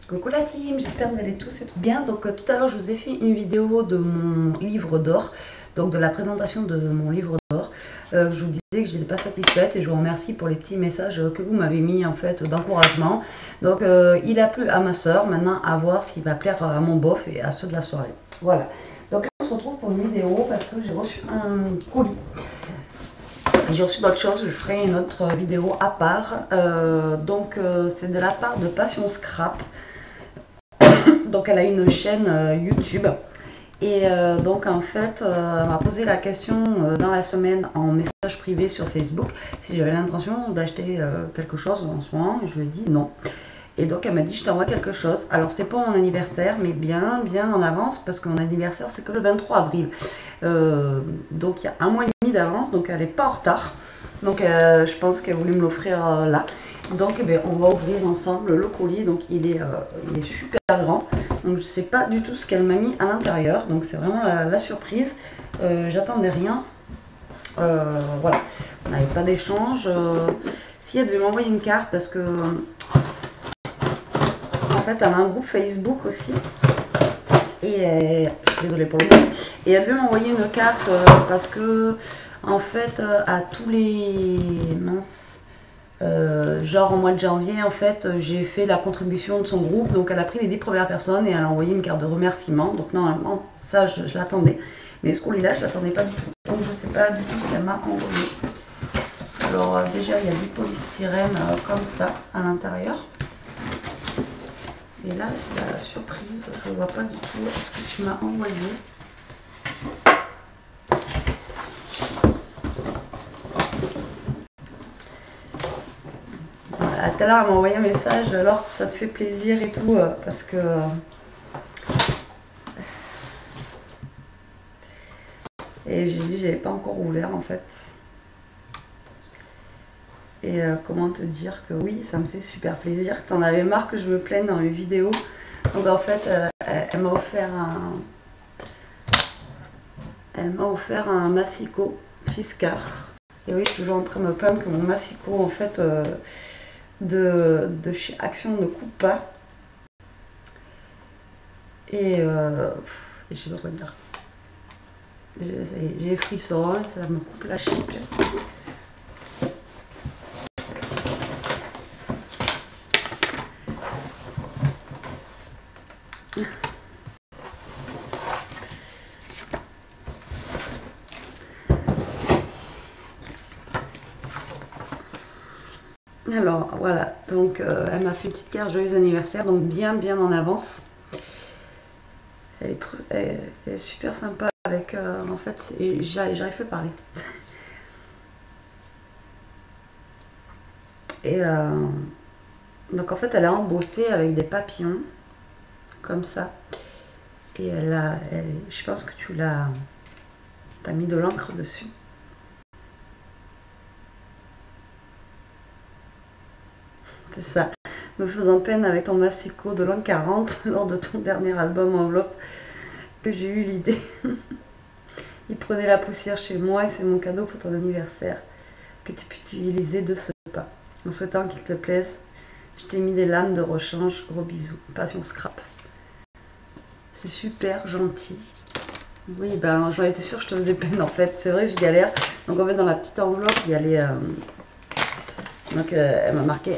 Coucou la team, j'espère que vous allez tous et toutes bien. Donc tout à l'heure je vous ai fait une vidéo de mon livre d'or, donc de la présentation de mon livre d'or. Je vous disais que j'étais pas satisfaite et je vous remercie pour les petits messages que vous m'avez mis en fait d'encouragement. Donc il a plu à ma soeur, maintenant à voir s'il va plaire à mon bof et à ceux de la soirée. Voilà, donc là on se retrouve pour une vidéo parce que j'ai reçu un colis. J'ai reçu d'autres choses, je ferai une autre vidéo à part. C'est de la part de Passion Scrap. Donc elle a une chaîne YouTube et donc en fait elle m'a posé la question dans la semaine en message privé sur Facebook si j'avais l'intention d'acheter quelque chose en ce moment, et je lui ai dit non. Et donc elle m'a dit je t'envoie quelque chose. Alors c'est pas mon anniversaire mais bien en avance parce que mon anniversaire c'est que le 23 avril. Donc il y a un mois et demi d'avance, donc elle n'est pas en retard. Donc je pense qu'elle voulait me l'offrir là. Donc eh bien, on va ouvrir ensemble le colis. Donc il est super grand. Donc je ne sais pas du tout ce qu'elle m'a mis à l'intérieur. Donc c'est vraiment la surprise. J'attendais rien. Voilà. On n'avait pas d'échange. Si elle devait m'envoyer une carte parce que en fait elle a un groupe Facebook aussi. Et je suis désolée pour le bruit. Et elle veut m'envoyer une carte parce que en fait à tous les genre au mois de janvier en fait j'ai fait la contribution de son groupe, donc elle a pris les 10 premières personnes et elle a envoyé une carte de remerciement. Donc normalement ça je l'attendais, mais ce colis là je l'attendais pas du tout, donc je sais pas du tout ce qu'elle m'a envoyé. Alors déjà il y a du polystyrène comme ça à l'intérieur. Et là, c'est la surprise, je ne vois pas du tout ce que tu m'as envoyé. Voilà, tout à l'heure, elle m'a envoyé un message, alors que ça te fait plaisir et tout, parce que... Et j'ai dit, j'avais pas encore ouvert en fait. Et comment te dire que oui, ça me fait super plaisir. T'en avais marre que je me plaigne dans mes vidéos. Donc en fait, elle m'a offert un massicot Fiskars. Et oui, je suis toujours en train de me plaindre que mon massicot en fait de chez Action ne coupe pas. Et je sais pas quoi dire. J'ai les frissons, ça me coupe la chic. Alors voilà, donc elle m'a fait une petite carte joyeux anniversaire, donc bien en avance. Elle est super sympa avec, en fait, j'arrive pas à parler. Et donc en fait elle a embossé avec des papillons, comme ça. Et je pense que t'as mis de l'encre dessus. C'est ça, me faisant peine avec ton massicot de l'an 40 lors de ton dernier album Enveloppe que j'ai eu l'idée. Il prenait la poussière chez moi et c'est mon cadeau pour ton anniversaire que tu peux utiliser de ce pas. En souhaitant qu'il te plaise, je t'ai mis des lames de rechange. Gros bisous. Passion Scrap. C'est super gentil. Oui, ben j'en étais sûre que je te faisais peine en fait. C'est vrai que je galère. Donc en fait dans la petite enveloppe, il y a les... Donc elle m'a marqué...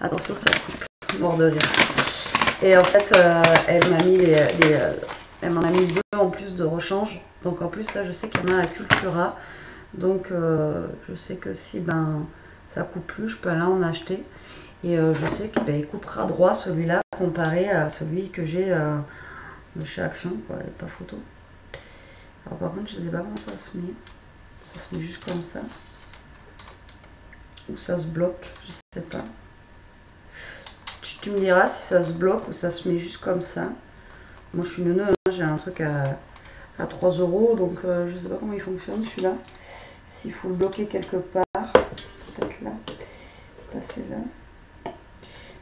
Attention, ça coupe. Mort de rire. Et en fait, elle m'a mis elle m'en a mis 2 en plus de rechange. Donc en plus là, je sais qu'il y en a à Cultura. Donc je sais que si ça coupe plus, je peux aller en acheter. Et je sais qu'il coupera droit celui-là comparé à celui que j'ai de chez Action. Quoi, il n'y a pas photo. Alors par contre, je ne sais pas comment ça se met. Ça se met juste comme ça. Ou ça se bloque, je sais pas. Tu me diras si ça se bloque ou ça se met juste comme ça. Moi je suis neuneu, hein, j'ai un truc à 3 €, donc je sais pas comment il fonctionne celui-là. S'il faut le bloquer quelque part, peut-être là, passer là.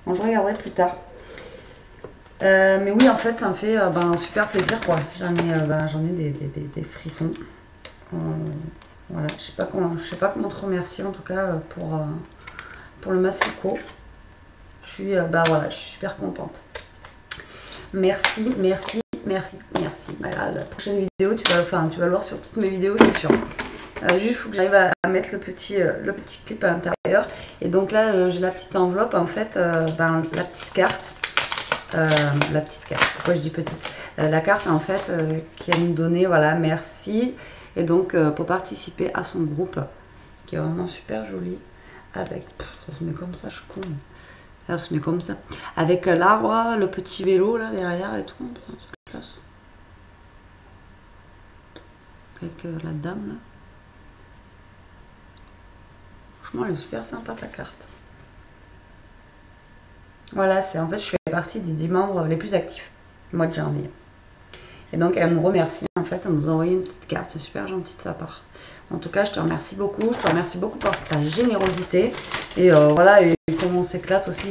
Bon, je regarderai plus tard. Mais oui, en fait, ça me fait un super plaisir, quoi. J'en ai des frissons. Voilà, je sais pas comment te remercier en tout cas pour le massicot. Je suis, bah voilà, je suis super contente. Merci, merci, merci, merci. Voilà, la prochaine vidéo, tu vas le voir sur toutes mes vidéos, c'est sûr. Juste, il faut que j'arrive à mettre le petit clip à l'intérieur. Et donc là, j'ai la petite enveloppe, en fait, la petite carte. Pourquoi je dis petite? La carte, en fait, qui a nous donné, voilà, merci. Et donc, pour participer à son groupe, qui est vraiment super joli. Avec, ça se met comme ça, je suis con. Ça se met comme ça. Avec l'arbre, le petit vélo, là, derrière et tout. Putain, c'est classe. Avec la dame, là. Franchement, elle est super sympa, ta carte. Voilà, en fait, je fais partie des 10 membres les plus actifs du mois de janvier. Et donc, elle nous remercie, en fait, elle nous a envoyé une petite carte. C'est super gentil de sa part. En tout cas, je te remercie beaucoup. Je te remercie beaucoup pour ta générosité. Et voilà, et comment on s'éclate aussi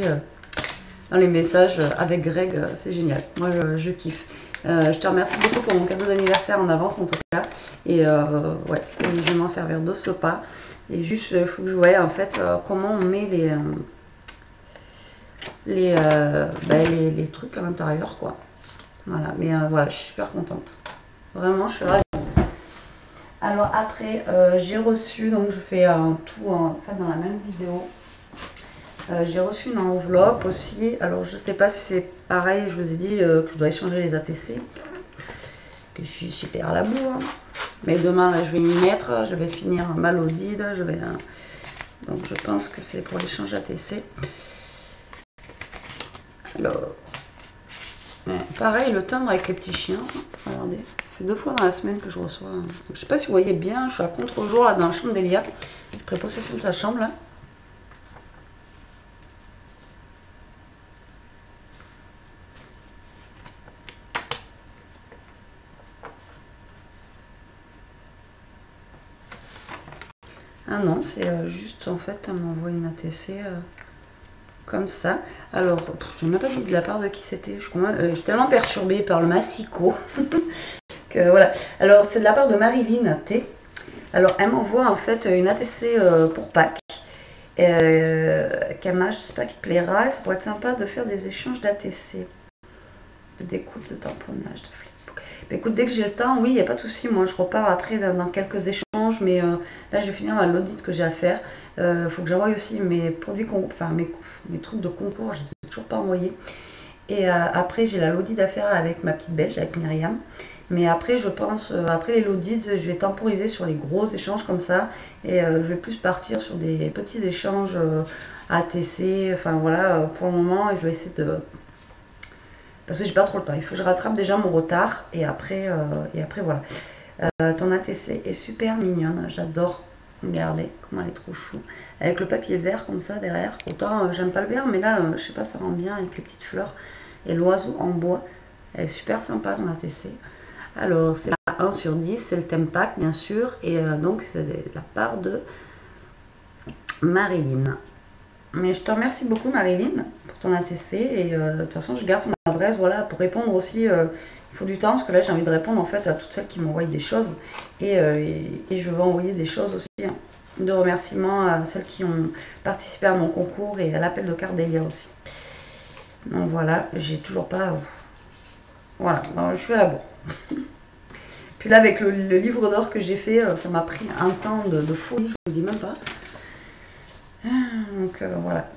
dans les messages avec Greg. C'est génial. Moi, je kiffe. Je te remercie beaucoup pour mon cadeau d'anniversaire en avance, en tout cas. Et ouais, je vais m'en servir de ce pas. Et juste, il faut que je voie, en fait, comment on met les trucs à l'intérieur, quoi. Voilà, mais voilà, je suis super contente. Vraiment, je suis ravie. Alors après, j'ai reçu, donc je fais tout en fait dans la même vidéo. J'ai reçu une enveloppe aussi. Alors je sais pas si c'est pareil, je vous ai dit que je dois échanger les ATC. Que je suis super à la boue. Hein. Mais demain, là, je vais m'y mettre. Je vais finir ma Lodide. Donc je pense que c'est pour l'échange ATC. Alors, pareil, le timbre avec les petits chiens. Regardez, ça fait 2 fois dans la semaine que je reçois. Je sais pas si vous voyez bien, je suis à contre-jour là dans la chambre d'Elia. J'ai pris possession de sa chambre là. Ah non, c'est juste en fait, elle m'envoie une ATC comme ça. Alors, je n'ai même pas dit de la part de qui c'était. Je suis tellement perturbée par le massicot que voilà. Alors, c'est de la part de Marilyn T. Alors, elle m'envoie en fait une ATC pour Pâques. Kama, j'espère qu'il plaira. Et ça pourrait être sympa de faire des échanges d'ATC. De découpe, de tamponnage, de flipbook. Mais écoute, dès que j'ai le temps, oui, il n'y a pas de souci. Moi, je repars après dans quelques échanges. Mais là, je vais finir l'audit que j'ai à faire. Faut que j'envoie aussi mes produits, enfin mes trucs de concours. Je ne les ai toujours pas envoyés. Et après, j'ai la l'audit à faire avec ma petite belge, avec Myriam. Mais après, je pense, après les l'audit, je vais temporiser sur les gros échanges comme ça. Et je vais plus partir sur des petits échanges ATC. Enfin voilà, pour le moment, je vais essayer de... Parce que j'ai pas trop le temps. Il faut que je rattrape déjà mon retard. Et après voilà. Ton ATC est super mignonne. J'adore. Regardez comment elle est trop chou. Avec le papier vert comme ça derrière. Autant j'aime pas le vert, mais là, je sais pas, ça rend bien avec les petites fleurs. Et l'oiseau en bois. Elle est super sympa ton ATC. Alors, c'est la 1 sur 10, c'est le thème Pâques, bien sûr. Et donc, c'est la part de Marilyn. Mais je te remercie beaucoup, Marilyn, pour ton ATC. Et de toute façon, je garde ton adresse, voilà, pour répondre aussi. Il faut du temps, parce que là, j'ai envie de répondre, en fait, à toutes celles qui m'envoient des choses. Et je veux envoyer des choses aussi, hein, de remerciements à celles qui ont participé à mon concours et à l'appel de Cardélia aussi. Donc, voilà, j'ai toujours pas... Voilà, alors, je suis à la bourre. Puis là, avec le livre d'or que j'ai fait, ça m'a pris un temps de folie, je vous dis même pas. Donc voilà.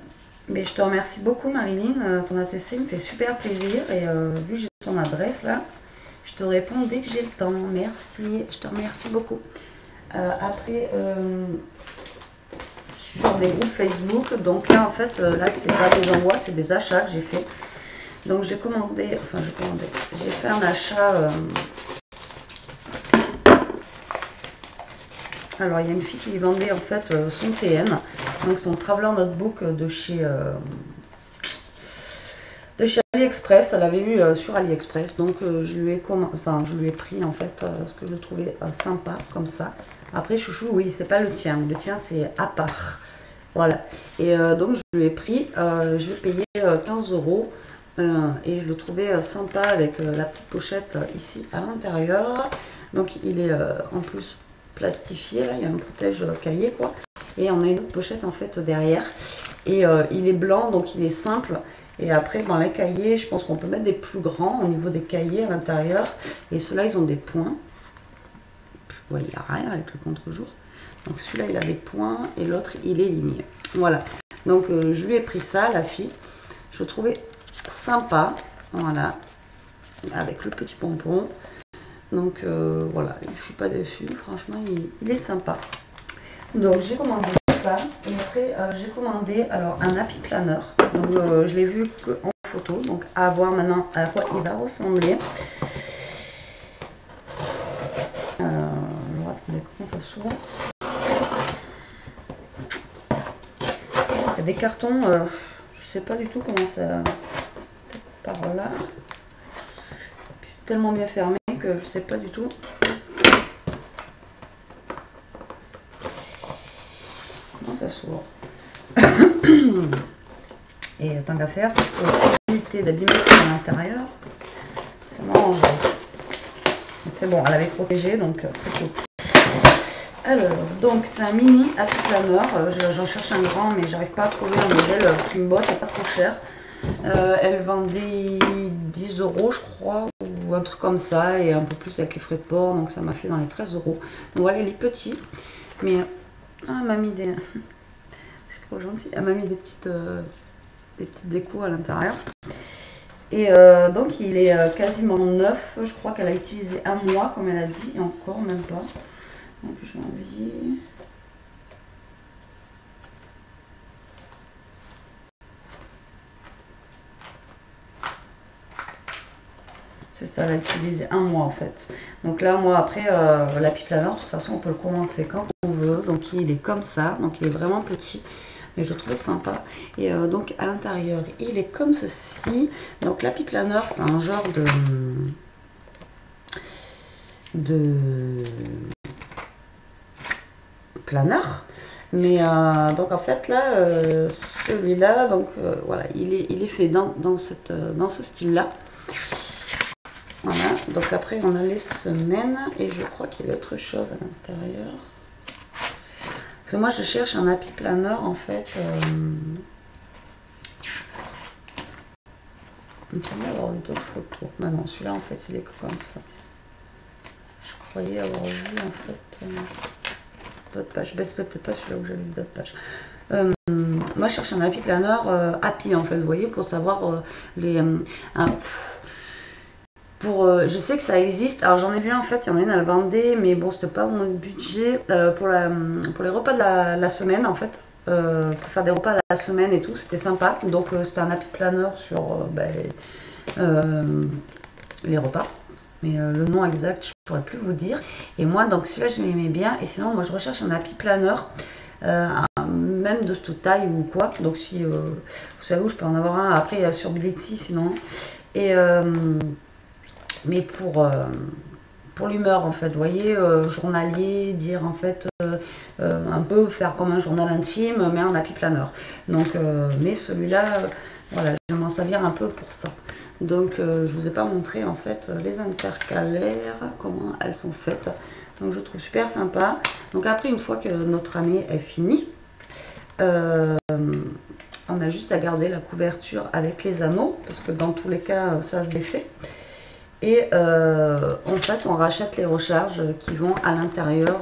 Mais je te remercie beaucoup, Marilyn. Ton ATC me fait super plaisir. Et vu que j'ai ton adresse là, je te réponds dès que j'ai le temps. Merci. Je te remercie beaucoup. Après, je suis sur des groupes Facebook. Donc là, en fait, là, c'est pas des envois, c'est des achats que j'ai fait. Donc j'ai commandé, j'ai fait un achat. Alors il y a une fille qui vendait en fait son TN, donc son Traveler Notebook de chez AliExpress. Elle avait vu sur AliExpress, donc je lui ai pris en fait ce que je trouvais sympa comme ça. Après chouchou, oui, c'est pas le tien, le tien c'est à part. Voilà. Et donc je lui ai pris, je l'ai payé 15 €. Et je le trouvais sympa avec la petite pochette ici à l'intérieur. Donc il est en plus plastifié, là il y a un protège cahier quoi. Et on a une autre pochette en fait derrière. Et il est blanc, donc il est simple. Et après, dans les cahiers, je pense qu'on peut mettre des plus grands au niveau des cahiers à l'intérieur. Et ceux-là, ils ont des points. Il n'y a rien avec le contre-jour. Donc celui-là, il a des points et l'autre, il est ligné. Voilà. Donc je lui ai pris ça, la fille. Je le trouvais sympa. Voilà. Avec le petit pompon. Donc voilà, je ne suis pas déçue. Franchement, il est sympa. Donc j'ai commandé ça. Et après, j'ai commandé alors un happy planner. Donc je l'ai vu en photo. Donc à voir maintenant à quoi il va ressembler. Alors attendez, comment ça s'ouvre? Il y a des cartons, je sais pas du tout comment ça... Par là. Puis c'est tellement bien fermé que je sais pas du tout. Comment ça s'ouvre? Et tant qu'à faire, si je peux éviter d'abîmer ce qu'il y a à l'intérieur, ça m'arrangerait. C'est bon, elle avait protégé, donc c'est cool. Alors, donc c'est un mini happy planner. J'en cherche un grand, mais j'arrive pas à trouver un modèle qui me botte, pas trop cher. Elle vendait 10 € je crois, ou un truc comme ça, et un peu plus avec les frais de port, donc ça m'a fait dans les 13 €. Donc voilà, il est petit, mais elle m'a mis des... c'est trop gentil, elle m'a mis des petites décos à l'intérieur. Et donc il est quasiment neuf, je crois qu'elle a utilisé un mois comme elle a dit, et encore même pas. Donc janvier... C'est ça, elle a utilisé un mois en fait. Donc là, moi après, l'happy planner, de toute façon, on peut le commencer quand on veut. Donc il est comme ça, donc il est vraiment petit. Mais je le trouvais sympa. Et donc à l'intérieur, il est comme ceci. Donc l'happy planner, c'est un genre de planeur. Mais donc en fait là, celui-là, donc voilà, il est fait dans ce style-là. Voilà, donc après on a les semaines et je crois qu'il y a autre chose à l'intérieur. Parce que moi je cherche un happy planner en fait. Il me semblait avoir eu d'autres photos. Mais non, celui-là en fait il est comme ça. Je croyais avoir vu en fait d'autres pages. Ben, c'était peut-être pas celui-là où j'avais vu d'autres pages. Moi je cherche un happy planner happy en fait, vous voyez, pour savoir les... je sais que ça existe, alors j'en ai vu en fait, il y en a une elle vendait, mais bon c'était pas mon budget, pour les repas de la semaine en fait, pour faire des repas de la semaine et tout, c'était sympa. Donc c'était un happy planner sur les repas, mais le nom exact je pourrais plus vous dire. Et moi donc celui-là je l'aimais bien, et sinon moi je recherche un happy planner, même de cette taille ou quoi. Donc si vous savez où je peux en avoir un après sur Bletsy sinon. Et mais pour l'humeur en fait, vous voyez, journalier, dire en fait un peu faire comme un journal intime mais en happy planner. Donc mais celui-là voilà, je vais m'en servir un peu pour ça. Donc je vous ai pas montré en fait les intercalaires, comment elles sont faites. Donc je trouve super sympa. Donc après, une fois que notre année est finie, on a juste à garder la couverture avec les anneaux, parce que dans tous les cas ça se défait. Et en fait on rachète les recharges qui vont à l'intérieur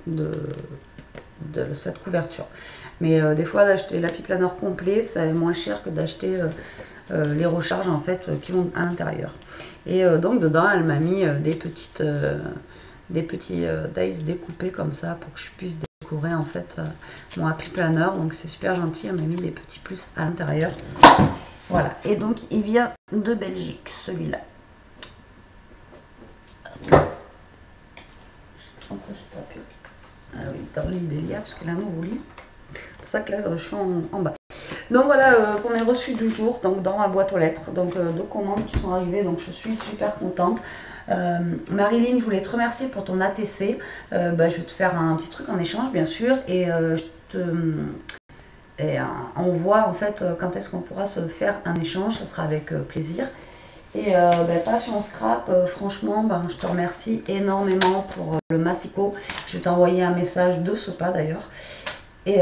de cette couverture. Mais des fois d'acheter l'happy planner complet, ça est moins cher que d'acheter les recharges en fait qui vont à l'intérieur. Et donc dedans elle m'a mis des petits dice découpés comme ça pour que je puisse décorer en fait mon happy planner. Donc c'est super gentil, elle m'a mis des petits plus à l'intérieur. Voilà, et donc il vient de Belgique celui-là. Ah oui, dans l'idélia parce qu'elle a un nouveau lit. C'est pour ça que là je suis en bas. Donc voilà, qu'on est reçu du jour, donc dans ma boîte aux lettres, donc deux commandes qui sont arrivées, donc je suis super contente. Marilyn, je voulais te remercier pour ton ATC. Je vais te faire un petit truc en échange bien sûr, et on voit en fait quand est-ce qu'on pourra se faire un échange, ça sera avec plaisir. Et Passion Scrap, franchement, je te remercie énormément pour le massicot. Je vais t'envoyer un message de ce pas d'ailleurs. Et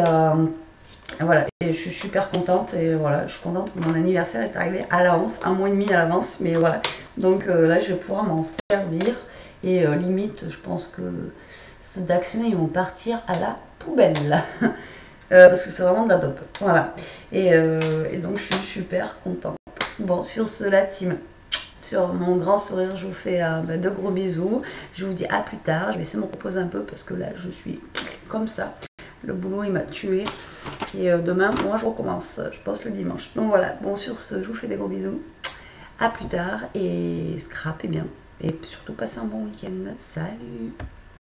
Voilà, et je suis super contente et voilà, je suis contente que mon anniversaire est arrivé à l'avance, un mois et demi à l'avance, mais voilà. Donc là, je vais pouvoir m'en servir et limite, je pense que ceux d'Actionnaire, ils vont partir à la poubelle. Parce que c'est vraiment de la dope. Voilà. Et donc, je suis super contente. Bon, sur cela, team, sur mon grand sourire, je vous fais de gros bisous. Je vous dis à plus tard. Je vais essayer de me reposer un peu parce que là, je suis comme ça. Le boulot, il m'a tué. Et demain, moi, je recommence. Je pense le dimanche. Donc voilà. Bon, sur ce, je vous fais des gros bisous. À plus tard. Et scrapez bien. Et surtout, passez un bon week-end. Salut!